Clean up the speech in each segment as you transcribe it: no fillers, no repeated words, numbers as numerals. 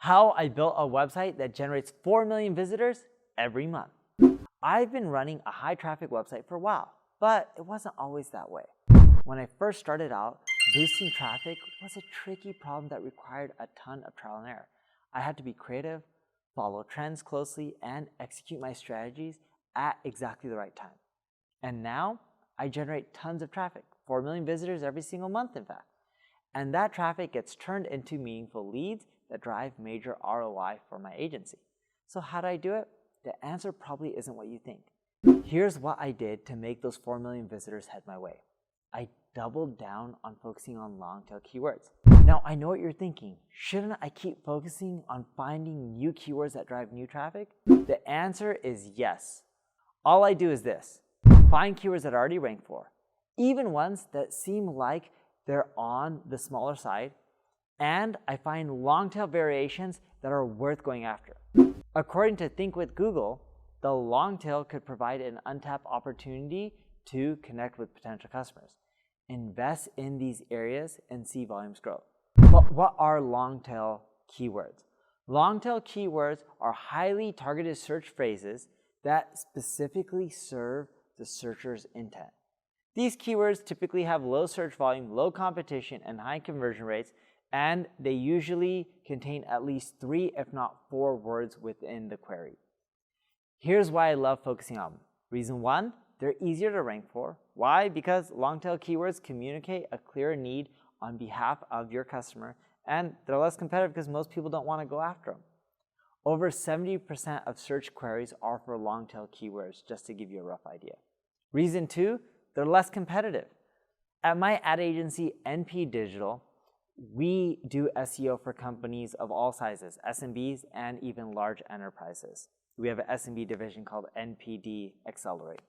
How I built a website that generates 4 million visitors every month. I've been running a high traffic website for a while, but it wasn't always that way. When I first started out, boosting traffic was a tricky problem that required a ton of trial and error. I had to be creative, follow trends closely, and execute my strategies at exactly the right time. And now I generate tons of traffic, 4 million visitors every single month, in fact. And that traffic gets turned into meaningful leads that drive major ROI for my agency. So how do I do it? The answer probably isn't what you think. Here's what I did to make those 4 million visitors head my way. I doubled down on focusing on long-tail keywords. Now, I know what you're thinking. Shouldn't I keep focusing on finding new keywords that drive new traffic? The answer is yes. All I do is this: find keywords that I already rank for, even ones that seem like they're on the smaller side, and I find long-tail variations that are worth going after. According to Think with Google, the long tail could provide an untapped opportunity to connect with potential customers. Invest in these areas and see volumes grow. But what are long tail keywords? Long tail keywords are highly targeted search phrases that specifically serve the searcher's intent. These keywords typically have low search volume, low competition, and high conversion rates, and they usually contain at least 3, if not 4 words within the query. Here's why I love focusing on them. Reason 1, they're easier to rank for. Why? Because long-tail keywords communicate a clear need on behalf of your customer, and they're less competitive because most people don't want to go after them. Over 70% of search queries are for long-tail keywords, just to give you a rough idea. Reason 2, they're less competitive. At my ad agency, NP Digital, we do SEO for companies of all sizes, SMBs and even large enterprises. We have an SMB division called NPD Accelerate.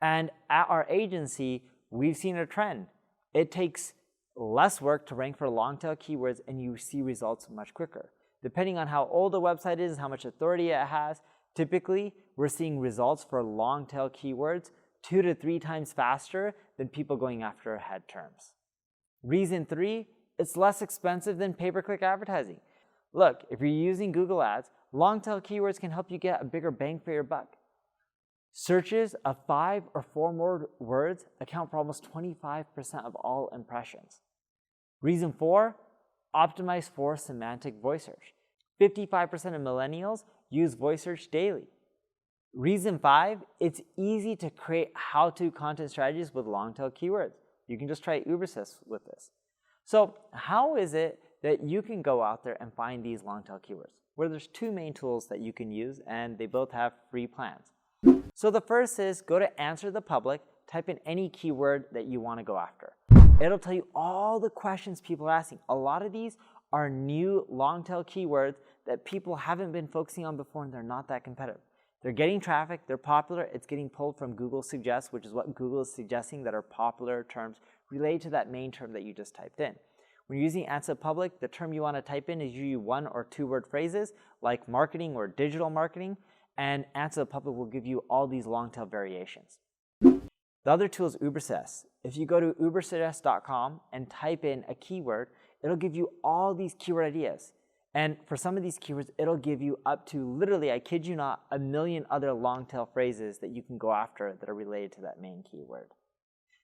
And at our agency, we've seen a trend. It takes less work to rank for long-tail keywords, and you see results much quicker. Depending on how old the website is, how much authority it has, typically we're seeing results for long-tail keywords 2 to 3 times faster than people going after head terms. Reason 3, it's less expensive than pay-per-click advertising. Look, if you're using Google Ads, long-tail keywords can help you get a bigger bang for your buck. Searches of 5 or 4 more words account for almost 25% of all impressions. Reason 4, optimize for semantic voice search. 55% of millennials use voice search daily. Reason 5, it's easy to create how-to content strategies with long-tail keywords. You can just try Ubersys with this. So how is it that you can go out there and find these long-tail keywords? Well, there's 2 main tools that you can use, and they both have free plans. So the first is go to Answer the Public, type in any keyword that you want to go after. It'll tell you all the questions people are asking. A lot of these are new long-tail keywords that people haven't been focusing on before, and they're not that competitive. They're getting traffic, they're popular, it's getting pulled from Google Suggest, which is what Google is suggesting that are popular terms related to that main term that you just typed in. When you're using Answer the Public, the term you want to type in is usually 1 or 2 word phrases like marketing or digital marketing, and Answer the Public will give you all these long-tail variations. The other tool is Ubersys. If you go to ubersuggest.com and type in a keyword, it'll give you all these keyword ideas. And for some of these keywords, it'll give you up to, literally, I kid you not, 1 million other long-tail phrases that you can go after that are related to that main keyword.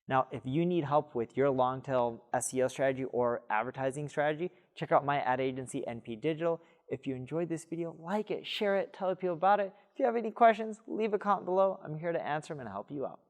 Now, if you need help with your long-tail SEO strategy or advertising strategy, check out my ad agency, NP Digital. If you enjoyed this video, like it, share it, tell people about it. If you have any questions, leave a comment below. I'm here to answer them and help you out.